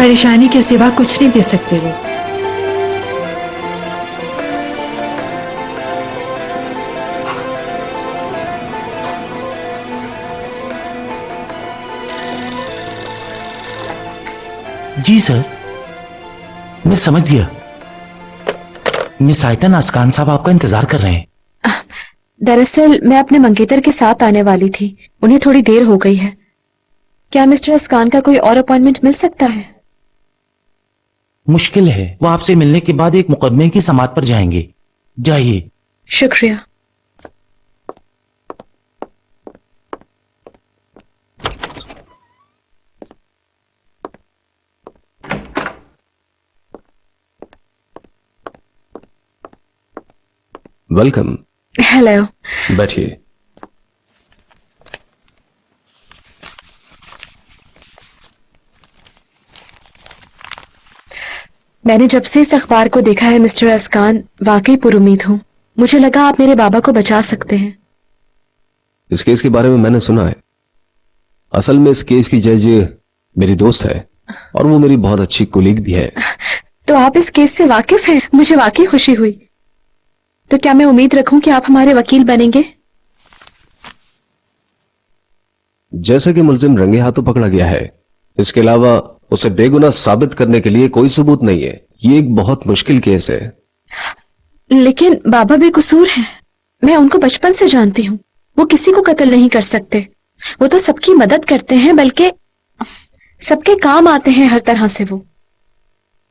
परेशानी के सिवा कुछ नहीं दे सकते वो। जी सर, मैं समझ गया। मिस आयतन अस्कान साहब आपका इंतजार कर रहे हैं। दरअसल मैं अपने मंगेतर के साथ आने वाली थी, उन्हें थोड़ी देर हो गई है। क्या मिस्टर अस्कान का कोई और अपॉइंटमेंट मिल सकता है? मुश्किल है, वो आपसे मिलने के बाद एक मुकदमे की समाअत पर जाएंगे। जाइए। शुक्रिया। वेलकम। हेलो। बैठिए। मैंने जब से इस अखबार को देखा है मिस्टर अस्कान, वाकई पुरुमीद हूँ। मुझे लगा आप मेरे बाबा को बचा सकते हैं। इस केस के बारे में मैंने सुना है। असल में इस केस की जज मेरी दोस्त है और वो मेरी बहुत अच्छी कुलीग भी है। तो आप इस केस से वाकिफ हैं? मुझे वाकई खुशी हुई। तो क्या मैं उम्मीद रखूं कि आप हमारे वकील बनेंगे? जैसा कि मुलजिम रंगे हाथों पकड़ा गया है, इसके अलावा उसे बेगुनाह साबित करने के लिए कोई सबूत नहीं है। ये एक बहुत मुश्किल केस है। लेकिन बाबा बेकसूर हैं। मैं उनको बचपन से जानती हूँ। वो किसी को कत्ल नहीं कर सकते। वो तो सबकी मदद करते हैं, बल्कि सबके काम आते हैं हर तरह से। वो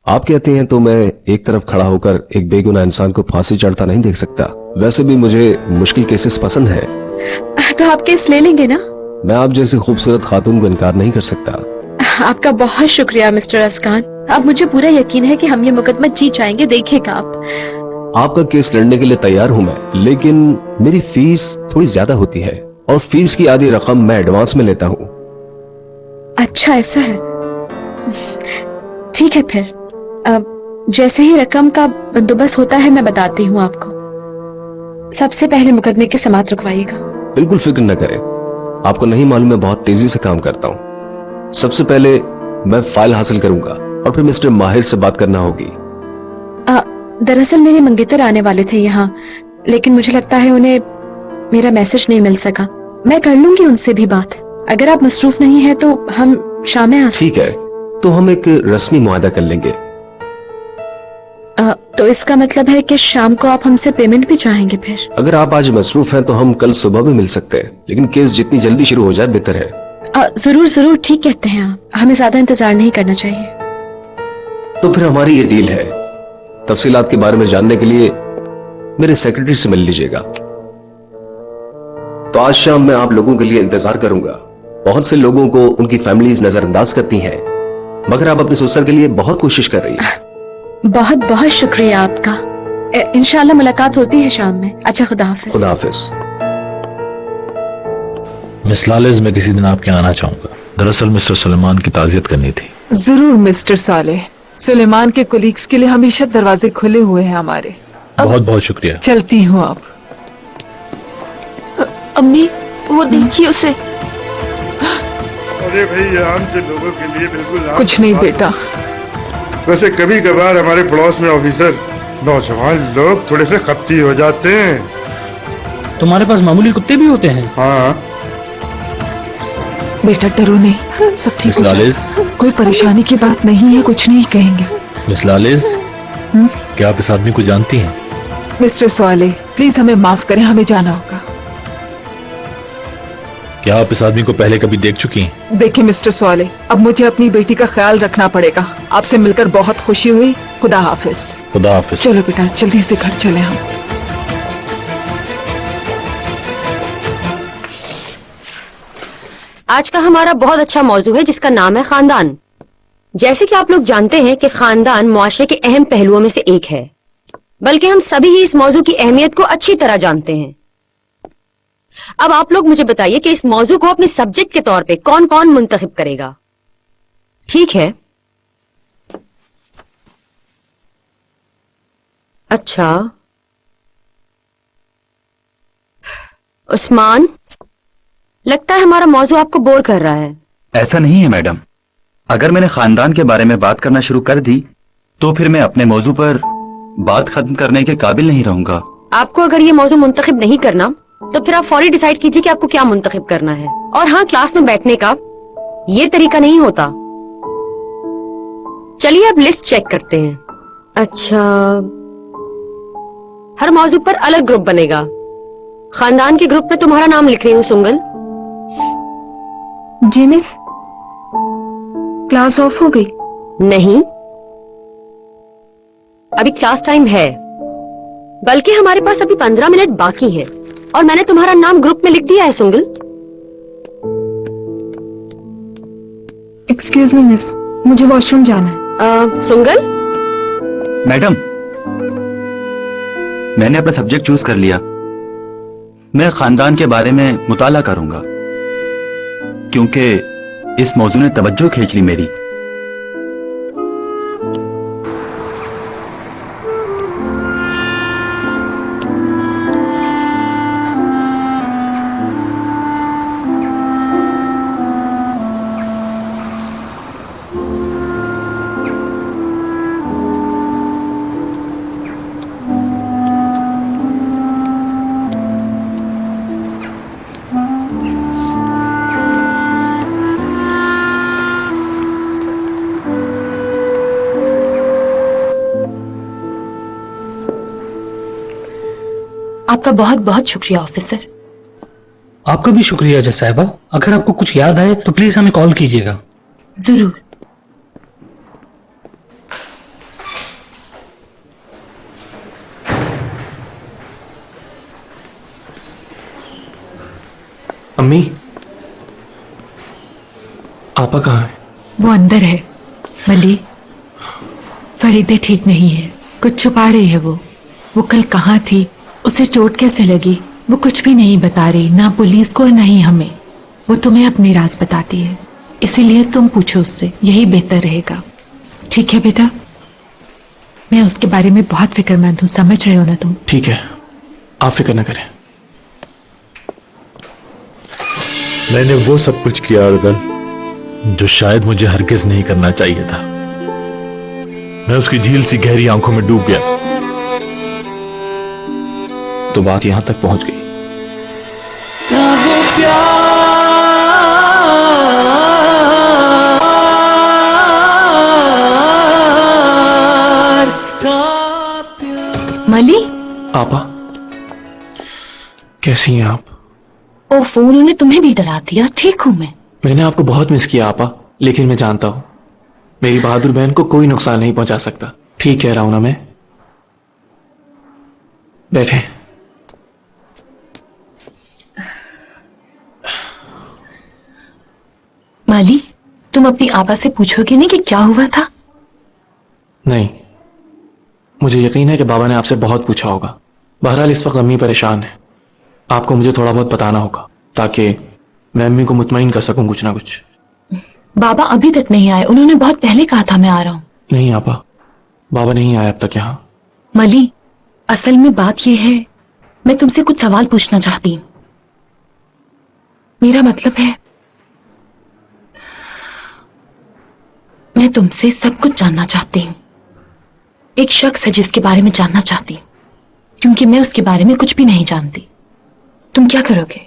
आप कहते हैं तो मैं एक तरफ खड़ा होकर एक बेगुनाह इंसान को फांसी चढ़ता नहीं देख सकता। वैसे भी मुझे मुश्किल केसेस पसंद है। तो आप केस ले लेंगे ना? मैं आप जैसी खूबसूरत खातून को इनकार नहीं कर सकता। आपका बहुत शुक्रिया मिस्टर अस्कान। अब मुझे पूरा यकीन है कि हम ये मुकदमा जीत जाएंगे। देखिएगा आप। आपका केस लड़ने के लिए तैयार हूं मैं, लेकिन मेरी फीस थोड़ी ज्यादा होती है और फीस की आधी रकम मैं एडवांस में लेता हूं। अच्छा, ऐसा है। ठीक है, फिर जैसे ही रकम का बंदोबस्त होता है मैं बताती हूँ आपको। सबसे पहले मुकदमे की समाअत रुकवाइएगा। बिल्कुल फिक्र न करें। आपको नहीं मालूम मैं बहुत तेजी से काम करता हूँ। सबसे पहले मैं फाइल हासिल करूंगा और फिर मिस्टर माहिर से बात करना होगी। दरअसल मेरे मंगेतर आने वाले थे यहाँ, लेकिन मुझे लगता है उन्हें मेरा मैसेज नहीं मिल सका। मैं कर लूंगी उनसे भी बात। अगर आप मसरूफ नहीं है तो हम शाम में आ सकते। ठीक है, तो हम एक रस्मी मुआहदा कर लेंगे। तो इसका मतलब है कि शाम को आप हमसे पेमेंट भी चाहेंगे? फिर अगर आप आज मसरूफ हैं तो हम कल सुबह भी मिल सकते हैं, लेकिन केस जितनी जल्दी शुरू हो जाए बेहतर है। जरूर जरूर, ठीक कहते हैं आप। हमें ज्यादा इंतजार नहीं करना चाहिए। तो फिर हमारी ये डील है। तफसीलात के बारे में जानने के लिए मेरे सेक्रेटरी से मिल लीजिएगा। तो आज शाम मैं आप लोगों के लिए इंतजार करूंगा। बहुत से लोगों को उनकी फैमिलीज नजरअंदाज करती हैं, मगर आप अपने ससुर के लिए बहुत कोशिश कर रही है। बहुत बहुत शुक्रिया आपका। इंशाल्लाह मुलाकात होती है शाम में। अच्छा, खुदा हाफिज। खुदा हाफिज। मिस लालिज, मैं किसी दिन आपके यहाँ आना चाहूंगा। दरअसल मिस्टर सुलेमान की ताजियत करनी थी। जरूर मिस्टर सालेह। सुलेमान के कोलीग्स के लिए हमेशा दरवाजे खुले हुए हैं हमारे। बहुत बहुत शुक्रिया। चलती हूँ अब। अम्मी, वो देखिए उसे। अरे भाई, ये आम से लोगों के लिए बिल्कुल आम कुछ नहीं बेटा। वैसे कभी कभार हमारे पड़ोस में ऑफिसर नौजवान लोग थोड़े से खपती हो जाते हैं। तुम्हारे पास मामूली कुत्ते भी होते हैं? हाँ। बेटा डरो नहीं, सब ठीक मिस हो लालिज, जाएगा। कोई परेशानी की बात नहीं है, कुछ नहीं कहेंगे। मिस लालिज, क्या आप इस आदमी को जानती हैं? मिस्टर सालेह, प्लीज हमें माफ करें, हमें जाना होगा। क्या आप इस आदमी को पहले कभी देख चुकी हैं? देखिए मिस्टर सालेह, अब मुझे अपनी बेटी का ख्याल रखना पड़ेगा। आपसे मिलकर बहुत खुशी हुई। खुदा हाफिज। खुदा हाफिज। चलो बेटा, जल्दी से घर चले हम। आज का हमारा बहुत अच्छा मौजू है जिसका नाम है खानदान। जैसे कि आप लोग जानते हैं कि खानदान मुआशरे के अहम पहलुओं में से एक है, बल्कि हम सभी ही इस मौजू की अहमियत को अच्छी तरह जानते हैं। अब आप लोग मुझे बताइए कि इस मौजू को अपने सब्जेक्ट के तौर पे कौन कौन मुंतखब करेगा। ठीक है, अच्छा, उस्मान, लगता है हमारा मौजू आपको बोर कर रहा है। ऐसा नहीं है मैडम, अगर मैंने खानदान के बारे में बात करना शुरू कर दी तो फिर मैं अपने मौजू पर बात खत्म करने के काबिल नहीं रहूंगा। आपको अगर ये मौजू मुंतखब नहीं करना तो फिर आप फौरी डिसाइड कीजिए कि आपको क्या मुंतखब करना है। और हाँ, क्लास में बैठने का ये तरीका नहीं होता। चलिए अब लिस्ट चेक करते हैं। अच्छा, हर मौजू पर अलग ग्रुप बनेगा। खानदान के ग्रुप में तुम्हारा नाम लिख रही हूँ सुंगल। जी मिस, क्लास ऑफ हो गई? नहीं, अभी क्लास टाइम है, बल्कि हमारे पास अभी 15 मिनट बाकी है और मैंने तुम्हारा नाम ग्रुप में लिख दिया है सुंगल। एक्सक्यूज मी मिस, मुझे वॉशरूम जाना है। सुंगल, मैडम, मैंने अपना सब्जेक्ट चूज कर लिया। मैं खानदान के बारे में मुताला करूंगा क्योंकि इस मौजू ने तवज्जो खींच ली मेरी। आपका बहुत बहुत शुक्रिया ऑफिसर। आपका भी शुक्रिया जज साहिबा। अगर आपको कुछ याद आए तो प्लीज हमें कॉल कीजिएगा। जरूर। अम्मी, आपा कहाँ है? वो अंदर है। मली, फरीदे ठीक नहीं है, कुछ छुपा रही है। वो कल कहाँ थी, उसे चोट कैसे लगी, वो कुछ भी नहीं बता रही, ना पुलिस को और ना ही हमें। वो तुम्हें अपनी राज बताती है, इसीलिए तुम पूछो उससे, यही बेहतर रहेगा। ठीक है बेटा, मैं उसके बारे में बहुत फिक्रमंद हूँ, समझ रहे हो ना तुम? ठीक है, आप फिक्र न करें। मैंने वो सब कुछ किया अर्दल जो शायद मुझे हरगिज नहीं करना चाहिए था। मैं उसकी झील सी गहरी आंखों में डूब गया तो बात यहां तक पहुंच गई। मली, आपा, कैसी हैं आप? ओफो, उन्होंने तुम्हें भी डरा दिया। ठीक हूं मैं। मैंने आपको बहुत मिस किया आपा, लेकिन मैं जानता हूं मेरी बहादुर बहन को कोई नुकसान नहीं पहुंचा सकता। ठीक कह रहा हूं ना मैं? बैठे। माली, तुम अपनी आपा से पूछोगे नहीं कि क्या हुआ था? नहीं, मुझे यकीन है कि बाबा ने आपसे बहुत पूछा होगा। बहरहाल इस वक्त अम्मी परेशान है, आपको मुझे थोड़ा बहुत बताना होगा ताकि मैं अम्मी को मुतमईन कर सकूं कुछ ना कुछ। बाबा अभी तक नहीं आए, उन्होंने बहुत पहले कहा था मैं आ रहा हूं। नहीं आपा, बाबा नहीं आए अब तक यहाँ। मली, असल में बात यह है, मैं तुमसे कुछ सवाल पूछना चाहती हूँ। मेरा मतलब है, मैं तुमसे सब कुछ जानना चाहती हूँ। एक शख्स है जिसके बारे में जानना चाहती हूँ, क्योंकि मैं उसके बारे में कुछ भी नहीं जानती। तुम क्या करोगे?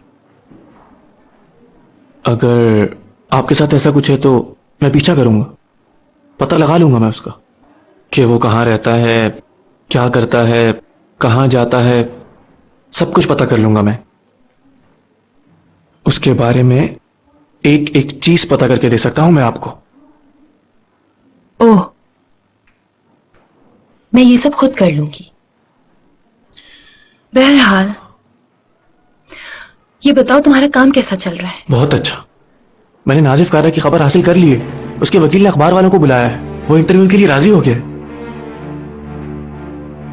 अगर आपके साथ ऐसा कुछ है तो मैं पीछा करूंगा, पता लगा लूंगा मैं उसका कि वो कहाँ रहता है, क्या करता है, कहाँ जाता है, सब कुछ पता कर लूंगा मैं। उसके बारे में एक एक चीज पता करके दे सकता हूं मैं आपको। ओह, मैं ये सब खुद कर लूंगी। बहरहाल, ये बताओ तुम्हारा काम कैसा चल रहा है? बहुत अच्छा। मैंने नाजिफ कारा की खबर हासिल कर ली है। उसके वकील ने अखबार वालों को बुलाया है, वो इंटरव्यू के लिए राजी हो गया।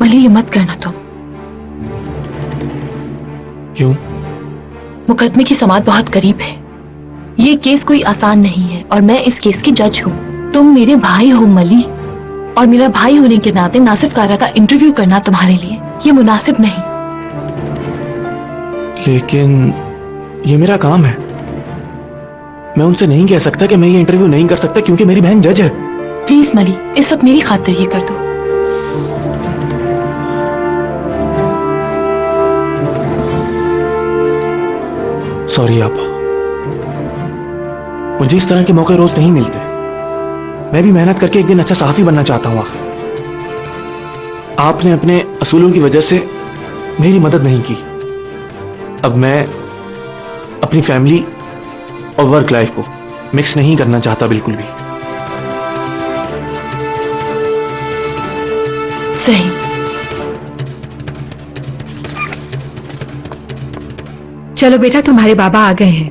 मली, ये मत करना तुम। क्यों? मुकदमे की समाअत बहुत करीब है। ये केस कोई आसान नहीं है और मैं इस केस की जज हूँ। तुम मेरे भाई हो मली, और मेरा भाई होने के नाते नासिफ कारा का इंटरव्यू करना तुम्हारे लिए ये मुनासिब नहीं। लेकिन ये मेरा काम है। मैं उनसे नहीं कह सकता कि मैं ये इंटरव्यू नहीं कर सकता क्योंकि मेरी बहन जज है। प्लीज मली, इस वक्त मेरी खातिर ये कर दो। सॉरी आपा, मुझे इस तरह के मौके रोज नहीं मिलते। मैं भी मेहनत करके एक दिन अच्छा सहाफी बनना चाहता हूं। आखिर आपने अपने असूलों की वजह से मेरी मदद नहीं की। अब मैं अपनी फैमिली और वर्क लाइफ को मिक्स नहीं करना चाहता बिल्कुल भी। सही। चलो बेटा, तुम्हारे बाबा आ गए हैं।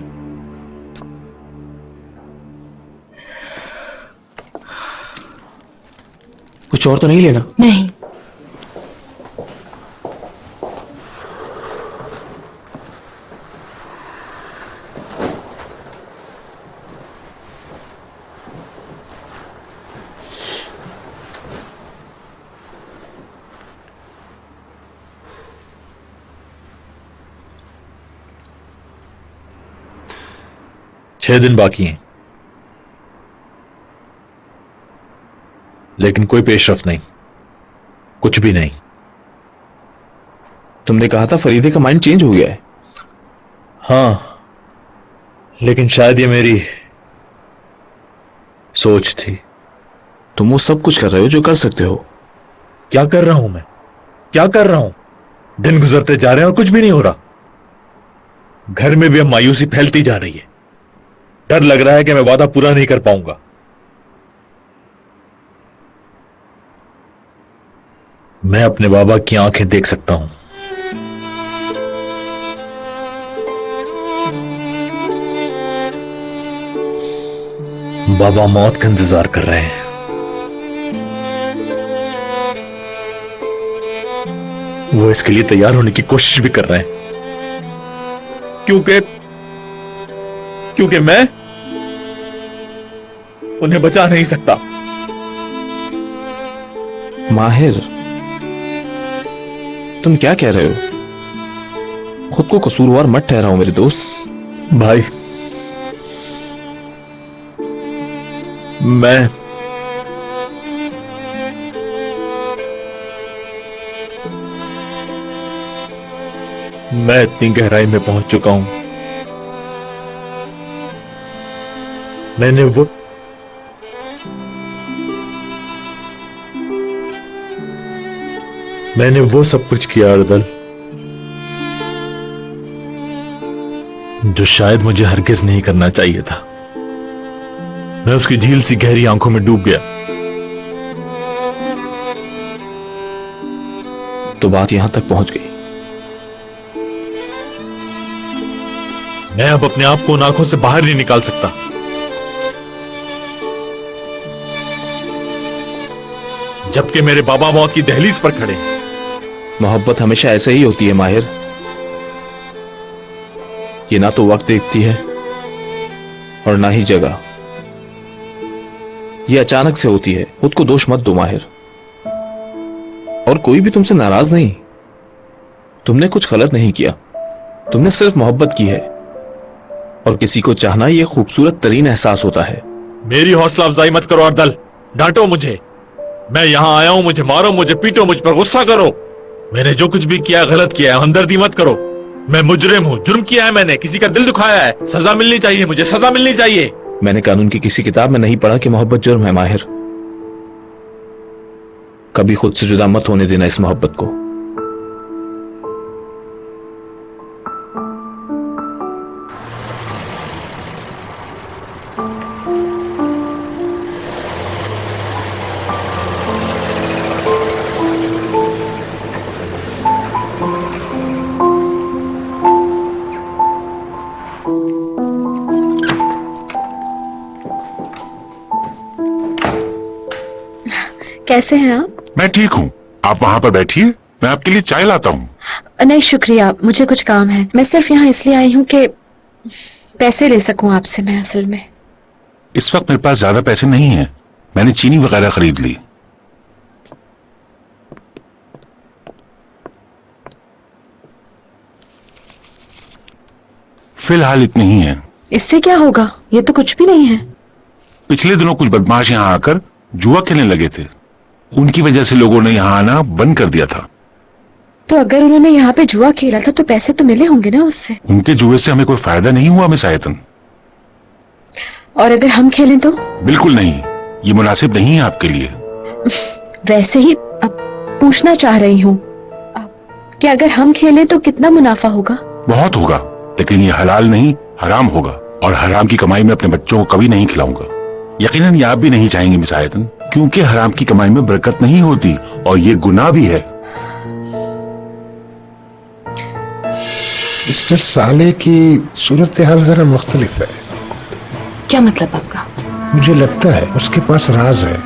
कुछ और तो नहीं लेना? नहीं। छह दिन बाकी हैं, लेकिन कोई पेशरफ नहीं, कुछ भी नहीं। तुमने कहा था फरीदे का माइंड चेंज हो गया है। हां, लेकिन शायद ये मेरी सोच थी। तुम वो सब कुछ कर रहे हो जो कर सकते हो। क्या कर रहा हूं मैं? क्या कर रहा हूं? दिन गुजरते जा रहे हैं और कुछ भी नहीं हो रहा। घर में भी अब मायूसी फैलती जा रही है। डर लग रहा है कि मैं वादा पूरा नहीं कर पाऊंगा। मैं अपने बाबा की आंखें देख सकता हूं। बाबा मौत का इंतजार कर रहे हैं। वो इसके लिए तैयार होने की कोशिश भी कर रहे हैं, क्योंकि मैं उन्हें बचा नहीं सकता। माहिर, तुम क्या कह रहे हो? खुद को कसूरवार मत ठहराओ मेरे दोस्त। भाई, मैं इतनी गहराई में पहुंच चुका हूं। मैंने वो सब कुछ किया अर्दल जो शायद मुझे हरगिज नहीं करना चाहिए था। मैं उसकी झील सी गहरी आंखों में डूब गया। तो बात यहां तक पहुंच गई। मैं अब अपने आप को उन आंखों से बाहर नहीं निकाल सकता। जबकि मेरे बाबा मौत की दहलीज पर खड़े हैं। मोहब्बत हमेशा ऐसे ही होती है माहिर। ये ना तो वक्त देखती है और ना ही जगह। ये अचानक से होती है। खुद को दोष मत दो माहिर। और कोई भी तुमसे नाराज नहीं। तुमने कुछ गलत नहीं किया। तुमने सिर्फ मोहब्बत की है। और किसी को चाहना यह खूबसूरत तरीन एहसास होता है। मेरी हौसला अफजाई मत करो अर्दल। डांटो मुझे। मैं यहां आया हूं, मुझे मारो, मुझे पीटो, मुझ पर गुस्सा करो। मैंने जो कुछ भी किया गलत किया है, हमदर्दी मत करो। मैं मुजरिम हूं, जुर्म किया है मैंने, किसी का दिल दुखाया है। सजा मिलनी चाहिए, मुझे सजा मिलनी चाहिए। मैंने कानून की किसी किताब में नहीं पढ़ा कि मोहब्बत जुर्म है माहिर। कभी खुद से जुदा मत होने देना इस मोहब्बत को। कैसे हैं आप? मैं ठीक हूँ, आप वहाँ पर बैठिए, मैं आपके लिए चाय लाता हूँ। नहीं शुक्रिया, मुझे कुछ काम है। मैं सिर्फ यहाँ इसलिए आई हूँ कि पैसे ले सकूं आपसे। मैं असल में इस वक्त मेरे पास ज्यादा पैसे नहीं हैं, मैंने चीनी वगैरह खरीद ली। फिलहाल इतनी ही है, इससे क्या होगा? ये तो कुछ भी नहीं है। पिछले दिनों कुछ बदमाश यहाँ आकर जुआ खेलने लगे थे। उनकी वजह से लोगों ने यहाँ आना बंद कर दिया था। तो अगर उन्होंने यहाँ पे जुआ खेला था तो पैसे तो मिले होंगे ना उससे। उनके जुए से हमें कोई फायदा नहीं हुआ मिस आयतन। और अगर हम खेलें तो? बिल्कुल नहीं, ये मुनासिब नहीं है आपके लिए। वैसे ही अब पूछना चाह रही हूँ कि अगर हम खेलें तो कितना मुनाफा होगा? बहुत होगा, लेकिन ये हलाल नहीं हराम होगा, और हराम की कमाई में अपने बच्चों को कभी नहीं खिलाऊंगा। यकीनन ये आप भी नहीं चाहेंगे मिस आयतन, क्योंकि हराम की कमाई में बरकत नहीं होती और ये गुनाह भी है। मिस्टर साले की सूरत हाल जरा मुख्तलिफ है। क्या मतलब आपका? मुझे लगता है उसके पास राज है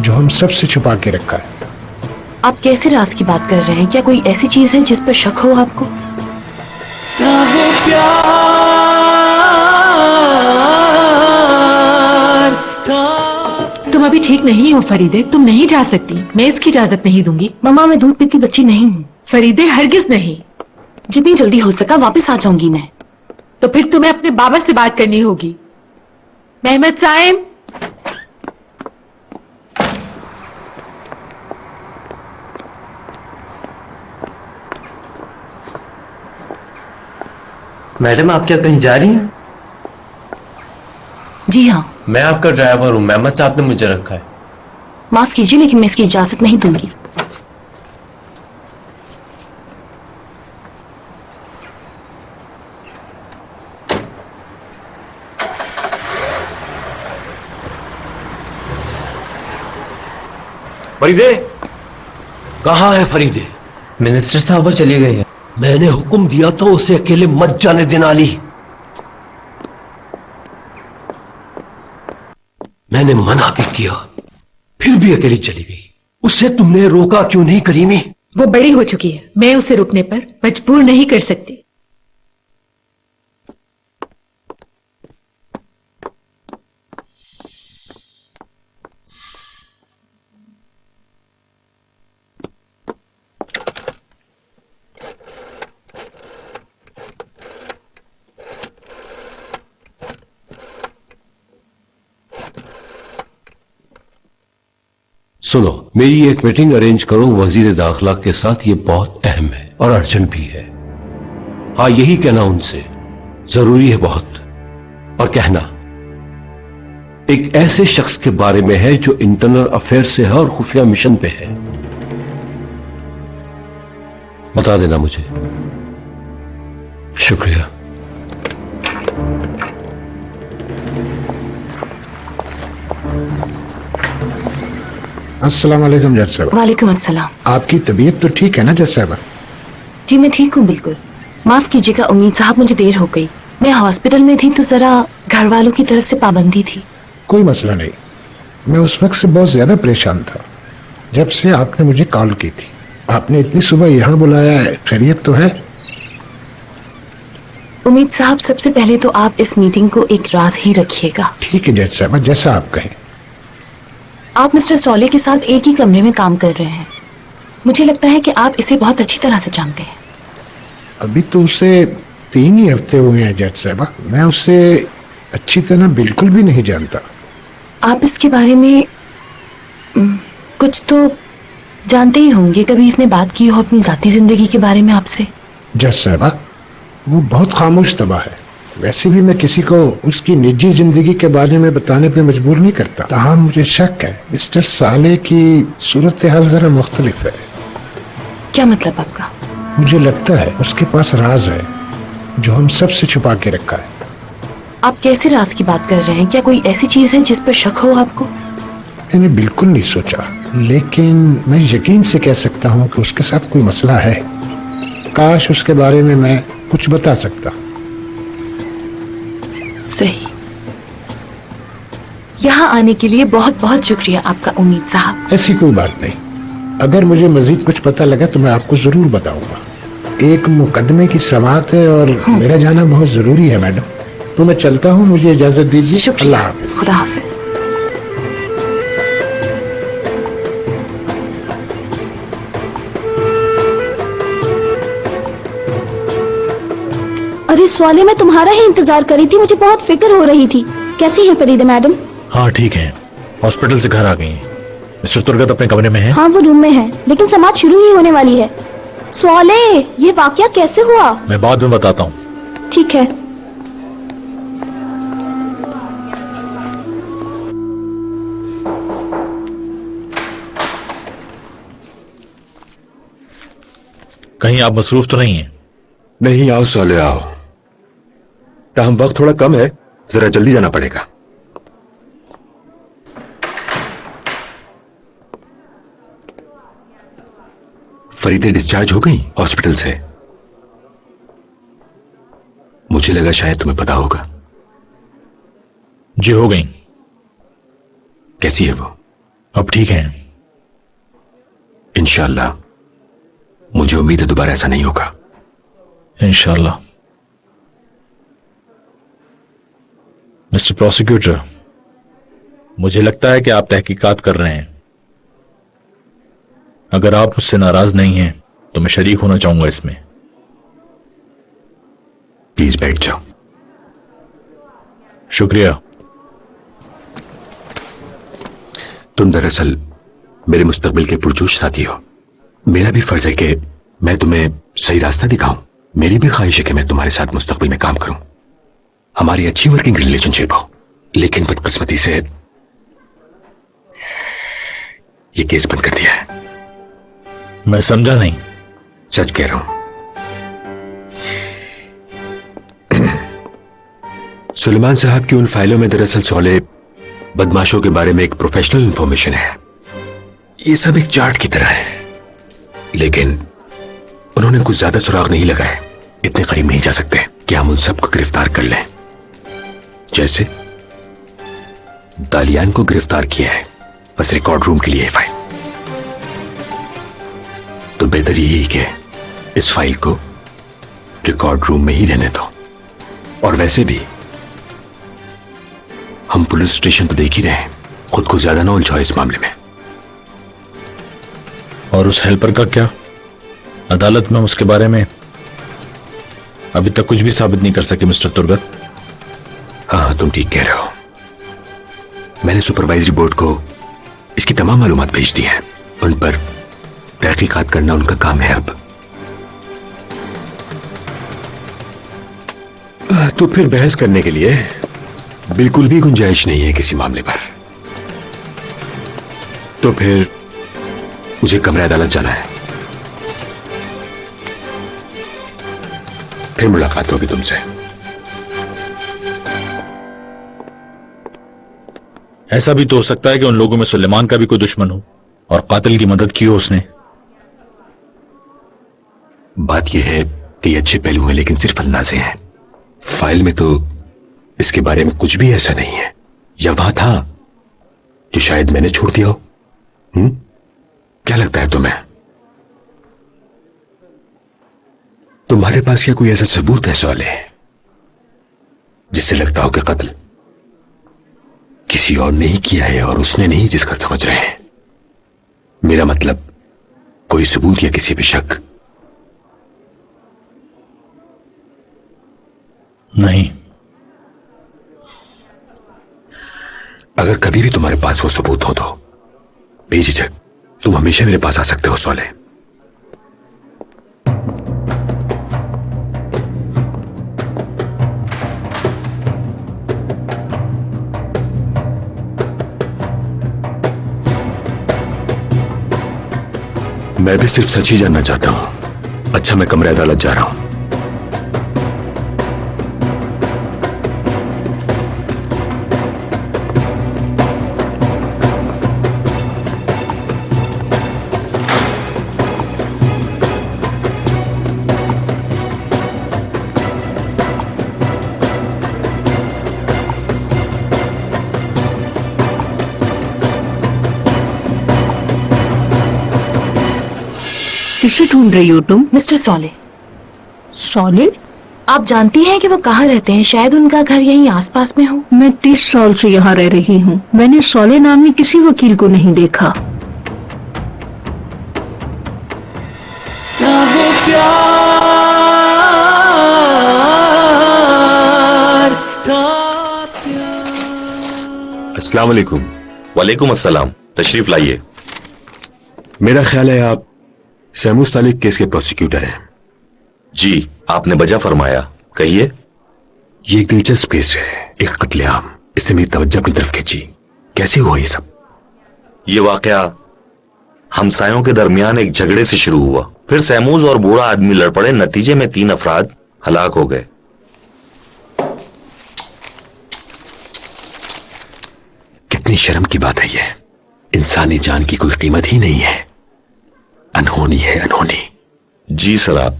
जो हम सबसे छुपा के रखा है। आप कैसे राज की बात कर रहे हैं? क्या कोई ऐसी चीज है जिस पर शक हो आपको? तुम अभी ठीक नहीं हो फरीदे, तुम नहीं जा सकती। मैं इसकी इजाजत नहीं दूंगी। मम्मा, मैं दूध पीती बच्ची नहीं हूँ। फरीदे हरगिज नहीं। जितनी जल्दी हो सका वापस आ जाऊंगी मैं। तो फिर तुम्हें अपने बाबा से बात करनी होगी। मेहमद साइम, मैडम, आप क्या कहीं जा रही हैं? जी हाँ। मैं आपका ड्राइवर हूँ, मेहमद साहब ने मुझे रखा है। माफ कीजिए लेकिन मैं इसकी इजाजत नहीं दूंगी। फरीदे, कहाँ है फरीदे? मिनिस्टर साहब वो चले गए हैं। मैंने हुक्म दिया था उसे अकेले मत जाने देना अली। मैंने मना भी किया, फिर भी अकेली चली गई। उसे तुमने रोका क्यों नहीं करीमी? वो बड़ी हो चुकी है, मैं उसे रुकने पर मजबूर नहीं कर सकती। सुनो, मेरी एक मीटिंग अरेंज करो वजीर दाखिला के साथ। ये बहुत अहम है और अर्जेंट भी है। हाँ, यही कहना उनसे, जरूरी है बहुत। और कहना एक ऐसे शख्स के बारे में है जो इंटरनल अफेयर से है और खुफिया मिशन पे है। बता देना मुझे। शुक्रिया। अस्सलाम वालेकुम जज साहब। वालेकुम अस्सलाम। आपकी तबीयत तो ठीक है ना जज साहब? जी मैं ठीक हूँ बिल्कुल। माफ कीजिएगा उम्मीद साहब, मुझे देर हो गई। मैं हॉस्पिटल में थी तो जरा घर वालों की तरफ से पाबंदी थी। कोई मसला नहीं, मैं उस वक्त से बहुत ज्यादा परेशान था जब से आपने मुझे कॉल की थी। आपने इतनी सुबह यहाँ बुलाया है, खैरियत तो है? उम्मीद साहब, सबसे पहले तो आप इस मीटिंग को एक राज ही रखिएगा। ठीक है जज साहब, जैसा आप कहें। आप मिस्टर सौले के साथ एक ही कमरे में काम कर रहे हैं। मुझे लगता है कि आप इसे बहुत अच्छी तरह से जानते हैं। अभी तो उसे 3 ही हफ्ते हुए हैं जज साहब, मैं उसे अच्छी तरह बिल्कुल भी नहीं जानता। आप इसके बारे में कुछ तो जानते ही होंगे। कभी इसने बात की हो अपनी जाती जिंदगी के बारे में आपसे? जज साहब, वो बहुत खामोश तबाह है। वैसे भी मैं किसी को उसकी निजी जिंदगी के बारे में बताने पे मजबूर नहीं करता। तहाँ मुझे शक है मिस्टर साले की सूरत हाल जरा मुख्तलिफ है। क्या मतलब आपका? मुझे लगता है उसके पास राज है जो हम सबसे छुपा के रखा है। आप कैसे राज की बात कर रहे हैं? क्या कोई ऐसी चीज है जिस पर शक हो आपको? मैंने बिल्कुल नहीं सोचा, लेकिन मैं यकीन से कह सकता हूँ कि उसके साथ कोई मसला है। काश उसके बारे में मैं कुछ बता सकता। सही। यहाँ आने के लिए बहुत बहुत शुक्रिया आपका उम्मीद साहब। ऐसी कोई बात नहीं, अगर मुझे मजीद कुछ पता लगा तो मैं आपको जरूर बताऊंगा। एक मुकदमे की समाअत है और मेरा जाना बहुत जरूरी है मैडम, तो मैं चलता हूँ। मुझे इजाजत दीजिए। अल्लाह हाफिज। खुदा हाफिज। अरे सवाले मैं तुम्हारा ही इंतजार करी थी, मुझे बहुत फिक्र हो रही थी। कैसी है फरीदा मैडम? हाँ ठीक है, हॉस्पिटल से घर आ गई हैं। मिस्टर तुर्गत अपने कमरे में है? हाँ वो रूम में है, लेकिन समाज शुरू ही होने वाली है। सवाले, ये वाकया कैसे हुआ? मैं बाद में बताता हूँ। ठीक है। कहीं आप मसरूफ तो नहीं है? नहीं, आओ सोले आओ। ताहम वक्त थोड़ा कम है, जरा जल्दी जाना पड़ेगा। फरीदे डिस्चार्ज हो गई हॉस्पिटल से? मुझे लगा शायद तुम्हें पता होगा। जी हो गई। कैसी है वो? अब ठीक है इंशाल्लाह। मुझे उम्मीद है दोबारा ऐसा नहीं होगा। इंशाल्लाह। मिस्टर प्रोसिक्यूटर, मुझे लगता है कि आप तहकीकात कर रहे हैं। अगर आप मुझसे नाराज नहीं हैं तो मैं शरीक होना चाहूंगा इसमें। प्लीज बैठ जाओ। शुक्रिया। तुम दरअसल मेरे मुस्तकबिल के पुरजोश साथी हो। मेरा भी फर्ज है कि मैं तुम्हें सही रास्ता दिखाऊं। मेरी भी ख्वाहिश है कि मैं तुम्हारे साथ मुस्तकबिल में काम करूं, हमारी अच्छी वर्किंग रिलेशनशिप हो। लेकिन बदकिस्मती से ये केस बंद कर दिया है। मैं समझा नहीं। सच कह रहा हूं। सुलेमान साहब की उन फाइलों में दरअसल सोले बदमाशों के बारे में एक प्रोफेशनल इंफॉर्मेशन है। ये सब एक चार्ट की तरह है, लेकिन उन्होंने कुछ ज्यादा सुराग नहीं लगाए। इतने करीब नहीं जा सकते कि हम उन सबको गिरफ्तार कर लें। जैसे दालियान को गिरफ्तार किया है, बस रिकॉर्ड रूम के लिए है फाइल। तो बेहतर यही कि इस फाइल को रिकॉर्ड रूम में ही रहने दो। और वैसे भी हम पुलिस स्टेशन तो देख ही रहे हैं, खुद को ज्यादा ना उलझाओ इस मामले में। और उस हेल्पर का क्या? अदालत में उसके बारे में अभी तक कुछ भी साबित नहीं कर सके मिस्टर तुर्गत। हाँ, तुम ठीक कह रहे हो। मैंने सुपरवाइजरी बोर्ड को इसकी तमाम मालूमात भेज दी है। उन पर तहकीकात करना उनका काम है। अब तो फिर बहस करने के लिए बिल्कुल भी गुंजाइश नहीं है किसी मामले पर। तो फिर मुझे कमरे अदालत जाना है, फिर मुलाकात होगी तुमसे। ऐसा भी तो हो सकता है कि उन लोगों में सुलेमान का भी कोई दुश्मन हो और कातिल की मदद की हो उसने। बात यह है कि ये अच्छे पहलू हैं, लेकिन सिर्फ अंदाजे हैं। फाइल में तो इसके बारे में कुछ भी ऐसा नहीं है, या वहां था जो शायद मैंने छोड़ दिया हो। क्या लगता है तुम्हें? तुम्हारे पास क्या कोई ऐसा सबूत है सोले जिससे लगता हो कि कत्ल किसी और ने ही किया है और उसने नहीं जिसका समझ रहे हैं? मेरा मतलब कोई सबूत या किसी पे शक? नहीं। अगर कभी भी तुम्हारे पास वो सबूत हो तो बेझिझक तुम हमेशा मेरे पास आ सकते हो सोले। मैं भी सिर्फ सच ही जानना चाहता हूं। अच्छा, मैं कमरे अदालत जा रहा हूं। किसे ढूंढ रही हो तुम? मिस्टर सोले। सोले? आप जानती हैं कि वो कहाँ रहते हैं? शायद उनका घर यहीं आसपास में हो। मैं 30 साल से यहाँ रह रही हूँ। मैंने सोले नामी किसी वकील को नहीं देखा। क्या वो प्यार अस्सलाम वालेकुम। वालेकुम अस्सलाम, तशरीफ लाइए। मेरा ख्याल है आप सैमूस तालिक केस के प्रोसिक्यूटर हैं। जी, आपने बजा फरमाया, कहिए। ये एक दिलचस्प केस है, एक कत्लेआम। इससे मेरी तवज्जो अपनी तरफ खींची। कैसे हुआ ये सब? ये वाकया हमसायों के दरमियान एक झगड़े से शुरू हुआ, फिर सैमूज और बूढ़ा आदमी लड़ पड़े, नतीजे में 3 अफराद हलाक हो गए। कितनी शर्म की बात है ये। इंसानी जान की कोई कीमत ही नहीं है। अनहोनी है, अनहोनी। जी सर, आप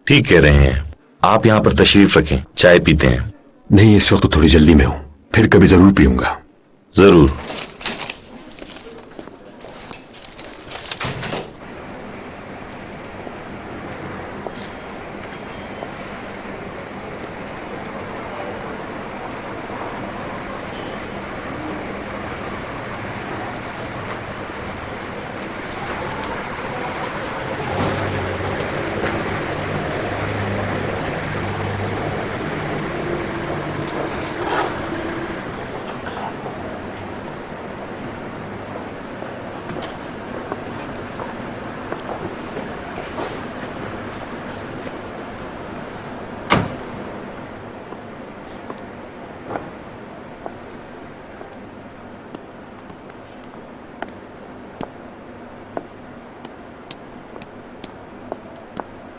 ठीक कह रहे हैं। आप यहाँ पर तशरीफ रखें, चाय पीते हैं। नहीं, इस वक्त तो थोड़ी जल्दी में हूं, फिर कभी जरूर पीऊंगा। जरूर।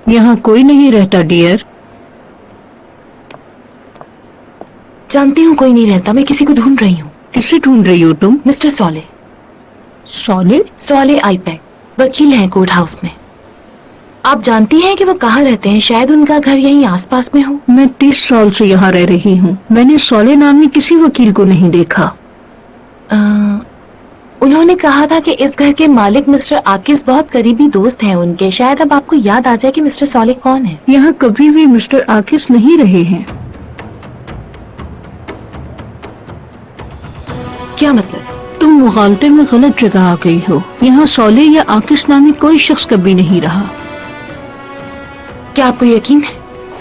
यहाँ कोई नहीं रहता डियर। जानती हूँ कोई नहीं रहता, मैं किसी को ढूंढ रही हूँ। किसे ढूंढ रही हो तुम? मिस्टर सॉले। सॉले? सॉले आईपैक, वकील हैं कोर्ट हाउस में। आप जानती हैं कि वो कहाँ रहते हैं? शायद उनका घर यहीं आसपास में हो। मैं 30 साल से यहाँ रह रही हूँ। मैंने सॉले नामी किसी वकील को नहीं देखा। उन्होंने कहा था कि इस घर के मालिक मिस्टर आकिस बहुत करीबी दोस्त हैं उनके। शायद अब आपको याद आ जाए कि मिस्टर सॉले कौन है। यहाँ कभी भी मिस्टर आकिस नहीं रहे हैं। क्या मतलब? तुम मुगालते में गलत जगह आ गई हो। यहाँ सॉले या आकिस नामी कोई शख्स कभी नहीं रहा। क्या आपको यकीन है?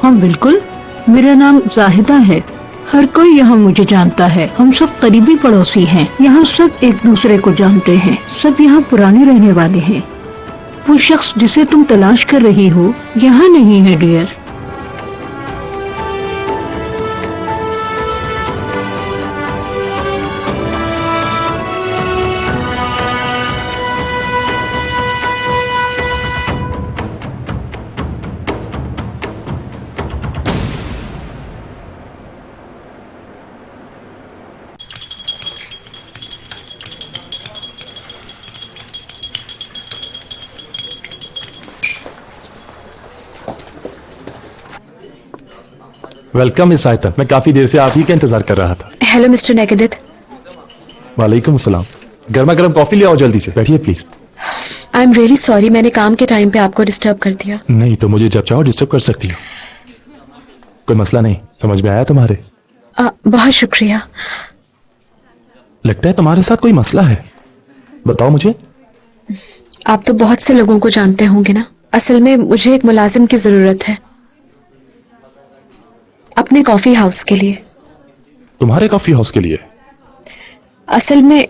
हाँ बिल्कुल, मेरा नाम जाहिदा है। हर कोई यहाँ मुझे जानता है। हम सब करीबी पड़ोसी हैं। यहाँ सब एक दूसरे को जानते हैं। सब यहाँ पुराने रहने वाले हैं। वो शख्स जिसे तुम तलाश कर रही हो यहाँ नहीं है डियर। वेलकम मिस आयतन। मैं काफी देर से आप ही का इंतजार कर रहा था। हेलो मिस्टर नेगेदित। वालेकुम सलाम। गर्मा गर्म कॉफी ले आओ जल्दी से। बैठिए please. I am really sorry, मैंने काम के टाइम पे आपको डिस्टर्ब कर दिया। नहीं तो मुझे जब चाहो डिस्टर्ब कर सकती हो, कोई मसला नहीं। समझ में आया तुम्हारे? बहुत शुक्रिया। लगता है तुम्हारे साथ कोई मसला है। बताओ मुझे। आप तो बहुत से लोगों को जानते होंगे ना। असल में मुझे एक मुलाजिम की जरूरत है अपने कॉफी हाउस के लिए। तुम्हारे कॉफी हाउस के लिए? असल में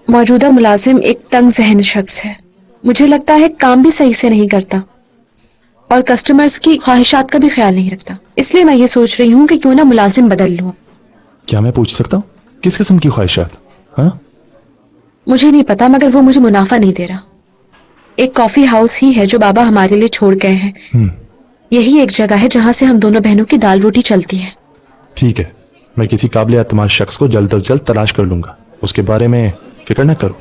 मौजूदा मुलाजिम एक तंग ज़हन शख्स है। मुझे लगता है काम भी सही से नहीं करता और कस्टमर्स की ख्वाहिशात का भी ख्याल नहीं रखता। इसलिए मैं ये सोच रही हूँ कि क्यों ना मुलाजिम बदल लूं। क्या मैं पूछ सकता हूँ किस किस्म की ख्वाहिशात? हाँ, मुझे नहीं पता, मगर वो मुझे मुनाफा नहीं दे रहा। एक कॉफी हाउस ही है जो बाबा हमारे लिए छोड़ गए हैं। यही एक जगह है जहाँ से हम दोनों बहनों की दाल रोटी चलती है। ठीक है, मैं किसी काबिल एतमाद शख्स को जल्द अज जल्द तलाश कर लूंगा। उसके बारे में फिक्र न करो।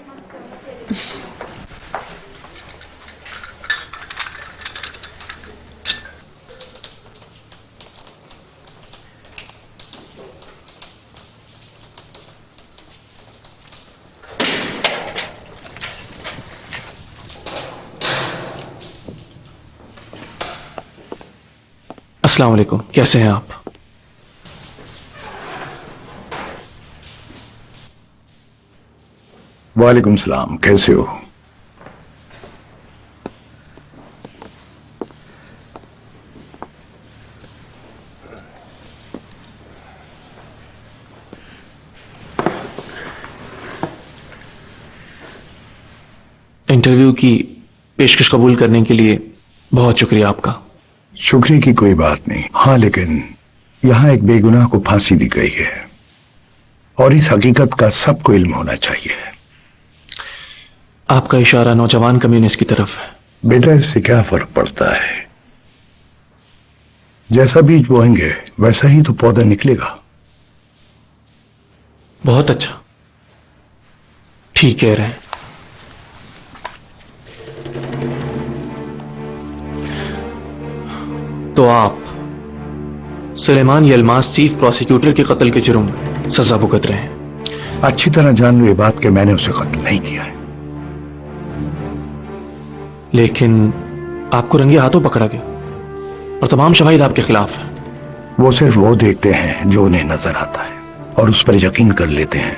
अस्सलाम वालेकुम, कैसे हैं आप? वालेकुम सलाम, कैसे हो? इंटरव्यू की पेशकश कबूल करने के लिए बहुत शुक्रिया आपका। शुक्रिया की कोई बात नहीं। हाँ, लेकिन यहाँ एक बेगुनाह को फांसी दी गई है और इस हकीकत का सबको इल्म होना चाहिए। आपका इशारा नौजवान कम्युनिस्ट की तरफ है। बेटा, इससे क्या फर्क पड़ता है? जैसा बीज बोएंगे वैसा ही तो पौधा निकलेगा। बहुत अच्छा, ठीक कह रहे हैं। तो आप सुलेमान यलमास चीफ प्रोसिक्यूटर के कत्ल के जुर्म में सजा भुगत रहे हैं। अच्छी तरह जान लो ये बात कि मैंने उसे कत्ल नहीं किया है। लेकिन आपको रंगे हाथों पकड़ा गया और तमाम शवाहिद आपके खिलाफ है। वो सिर्फ वो देखते हैं जो उन्हें नजर आता है और उस पर यकीन कर लेते हैं।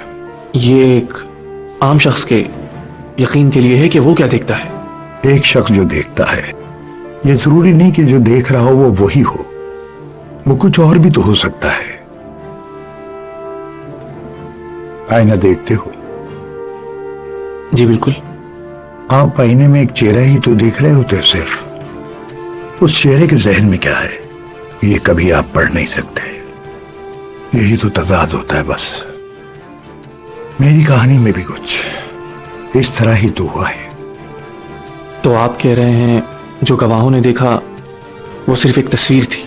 ये एक आम शख्स के यकीन के लिए है कि वो क्या देखता है। एक शख्स जो देखता है, ये जरूरी नहीं कि जो देख रहा हो वो वही हो, वो कुछ और भी तो हो सकता है। आईना देखते हो? जी बिल्कुल। आप आईने में एक चेहरा ही तो देख रहे होते, सिर्फ उस चेहरे के जहन में क्या है ये कभी आप पढ़ नहीं सकते। यही तो तजाद होता है बस। मेरी कहानी में भी कुछ इस तरह ही तो हुआ है। तो आप कह रहे हैं जो गवाहों ने देखा वो सिर्फ एक तस्वीर थी?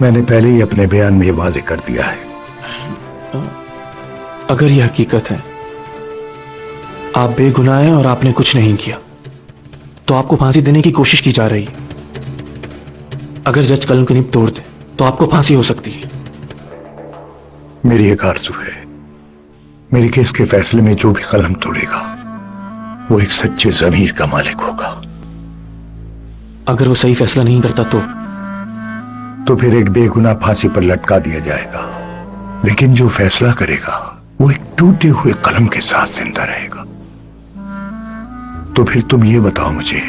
मैंने पहले ही अपने बयान में ये वाज़ेह कर दिया है। अगर यह हकीकत है, आप बेगुनाह हैं और आपने कुछ नहीं किया, तो आपको फांसी देने की कोशिश की जा रही है। अगर जज कलम की नींव तोड़ दे तो आपको फांसी हो सकती है। मेरी एक आरज़ू है, मेरे केस के फैसले में जो भी कलम तोड़ेगा वो एक सच्चे ज़मीर का मालिक होगा। अगर वो सही फैसला नहीं करता तो फिर एक बेगुनाह फांसी पर लटका दिया जाएगा। लेकिन जो फैसला करेगा वो एक टूटे हुए कलम के साथ जिंदा रहेगा। तो फिर तुम ये बताओ मुझे,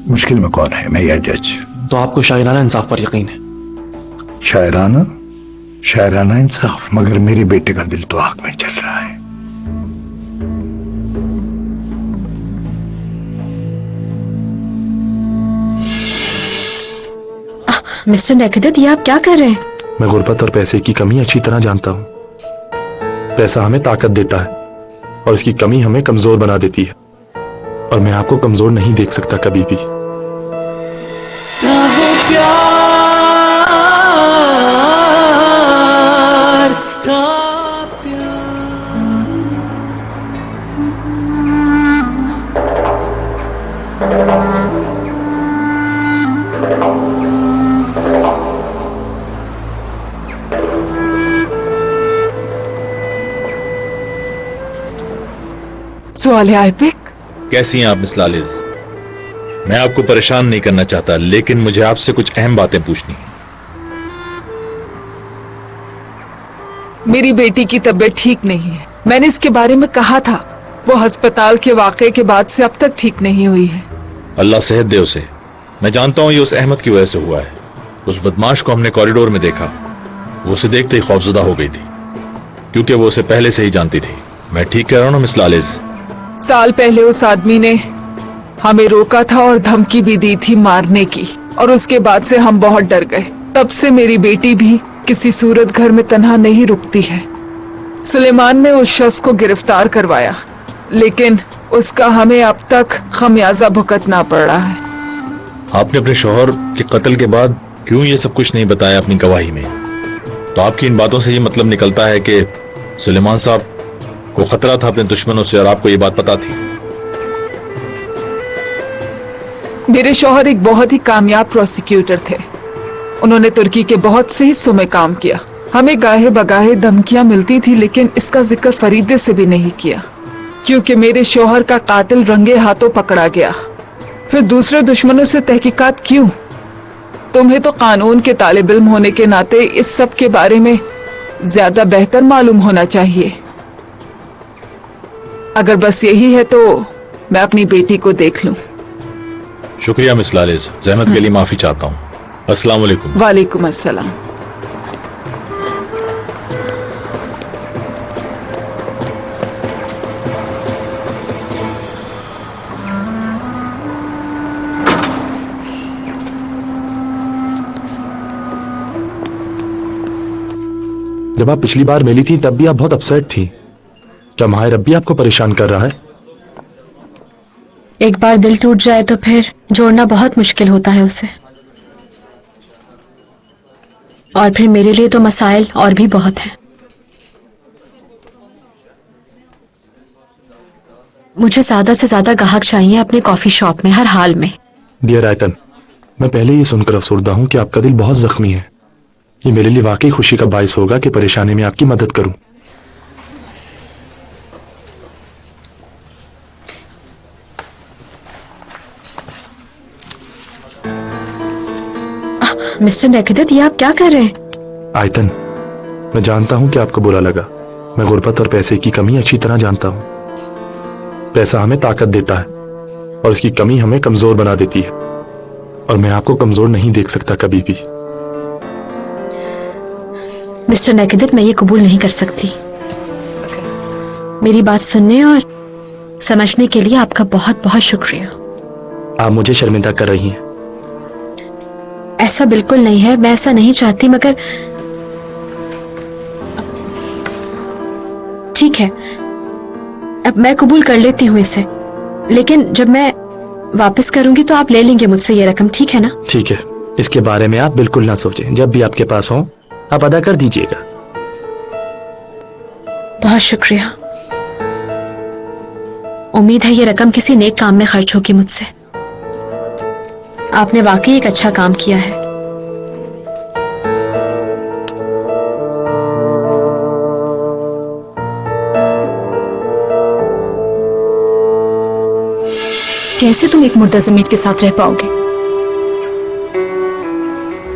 मुश्किल में कौन है, मैं या जज? तो आपको शायराना इंसाफ पर यकीन है? शायराना? शायराना इंसाफ? मगर मेरे बेटे का दिल तो आग में चल रहा है। मिस्टर नेकदत, ये आप क्या कर रहे हैं? मैं गुर्बत और पैसे की कमी अच्छी तरह जानता हूं। पैसा हमें ताकत देता है और इसकी कमी हमें कमजोर बना देती है, और मैं आपको कमजोर नहीं देख सकता कभी भी। सवाल है आइपिक। कैसी हैं आप मिस लालिज? मैं आपको परेशान नहीं करना चाहता, लेकिन मुझे आपसे कुछ अहम बातें पूछनी है। मेरी बेटी की तबीयत ठीक नहीं है। मैंने इसके बारे में कहा था। वो अस्पताल के वाकये के बाद से अब तक ठीक नहीं हुई है। अल्लाह सेहत दे उसे। मैं जानता हूं ये उस अहमद की वजह से हुआ है। उस बदमाश को हमने कॉरिडोर में देखा। वो उसे देखते ही खौफजदा हो गई थी, क्योंकि वो उसे पहले से ही जानती थी। मैं ठीक कह रहा हूं ना मिस लालिज? साल पहले उस आदमी ने हमें रोका था और धमकी भी दी थी मारने की, और उसके बाद से हम बहुत डर गए। तब से मेरी बेटी भी किसी सूरत घर में तन्हा नहीं रुकती है। सुलेमान ने उस शख्स को गिरफ्तार करवाया, लेकिन उसका हमें अब तक खमियाजा भुगतना पड़ रहा है। आपने अपने शौहर के कत्ल के बाद क्यों ये सब कुछ नहीं बताया अपनी गवाही में? तो आपकी इन बातों से ये मतलब निकलता है कि सुलेमान साहब को खतरा था अपने दुश्मनों से, और आपको ये बात पता थी। मेरे शौहर एक बहुत ही कामयाब प्रोसिक्यूटर थे। उन्होंने तुर्की के बहुत से हिस्सों में काम किया। हमें गाहे बगाहे धमकियां मिलती थी, लेकिन इसका जिक्र फरीदे से भी नहीं किया, क्योंकि मेरे शौहर का कातिल रंगे हाथों पकड़ा गया। फिर दूसरे दुश्मनों से तहकीकात क्यों? तुम्हें तो कानून के तालिब इल्म होने के नाते इस सब के बारे में ज्यादा बेहतर मालूम होना चाहिए। अगर बस यही है तो मैं अपनी बेटी को देख लूं। शुक्रिया मिस लालिज, जहमत के लिए माफी चाहता हूँ। अस्सलाम वालेकुम। वालेकुम अस्सलाम। जब आप पिछली बार मिली थी तब भी आप बहुत अपसेट थी। क्या माहिर अब भी आपको परेशान कर रहा है? एक बार दिल टूट जाए तो फिर जोड़ना बहुत मुश्किल होता है उसे। और फिर मेरे लिए तो मसाइल और भी बहुत हैं। मुझे ज्यादा से ज्यादा ग्राहक चाहिए अपने कॉफी शॉप में हर हाल में। डियर आयतन, मैं पहले ही सुनकर अफसरदा हूं कि आपका दिल बहुत जख्मी है। ये मेरे लिए वाकई खुशी का बायस होगा कि परेशानी में आपकी मदद करूं। मिस्टर नेकिदत, ये आप क्या कर रहे हैं? आयतन, मैं जानता हूं कि आपको बुरा लगा। मैं गुर्बत और पैसे की कमी अच्छी तरह जानता हूं। पैसा हमें ताकत देता है और इसकी कमी हमें कमजोर बना देती है, और मैं आपको कमजोर नहीं देख सकता कभी भी। मिस्टर नेकिदत, मैं ये कबूल नहीं कर सकती। मेरी बात सुनने और समझने के लिए आपका बहुत बहुत शुक्रिया। आप मुझे शर्मिंदा कर रही हैं। ऐसा बिल्कुल नहीं है, मैं ऐसा नहीं चाहती, मगर ठीक है, अब मैं कबूल कर लेती हूँ इसे। लेकिन जब मैं वापस करूंगी तो आप ले लेंगे मुझसे ये रकम, ठीक है ना? ठीक है, इसके बारे में आप बिल्कुल ना सोचें। जब भी आपके पास हो आप अदा कर दीजिएगा। बहुत शुक्रिया। उम्मीद है ये रकम किसी नेक काम में खर्च होगी मुझसे। आपने वाकई एक अच्छा काम किया है। कैसे तुम एक मुर्दा ज़मीर के साथ रह पाओगे?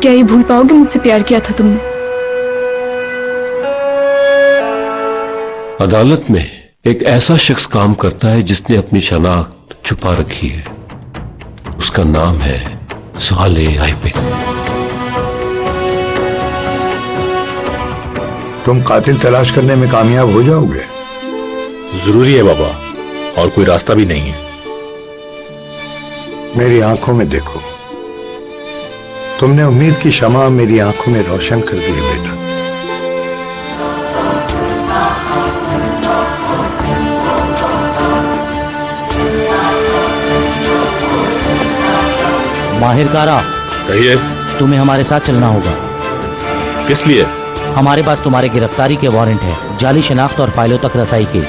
क्या ये भूल पाओगे मुझसे प्यार किया था तुमने? अदालत में एक ऐसा शख्स काम करता है जिसने अपनी शनाख्त छुपा रखी है। उसका नाम है सालेह आइबिद। तुम कातिल तलाश करने में कामयाब हो जाओगे? जरूरी है बाबा, और कोई रास्ता भी नहीं है। मेरी आंखों में देखो। तुमने उम्मीद की शमा मेरी आंखों में रोशन कर दी है बेटा। माहिर कारा, कहिए। तुम्हें हमारे साथ चलना होगा। किस लिए? हमारे पास तुम्हारे गिरफ्तारी के वारंट है, जाली शनाख्त और फाइलों तक रसाई के।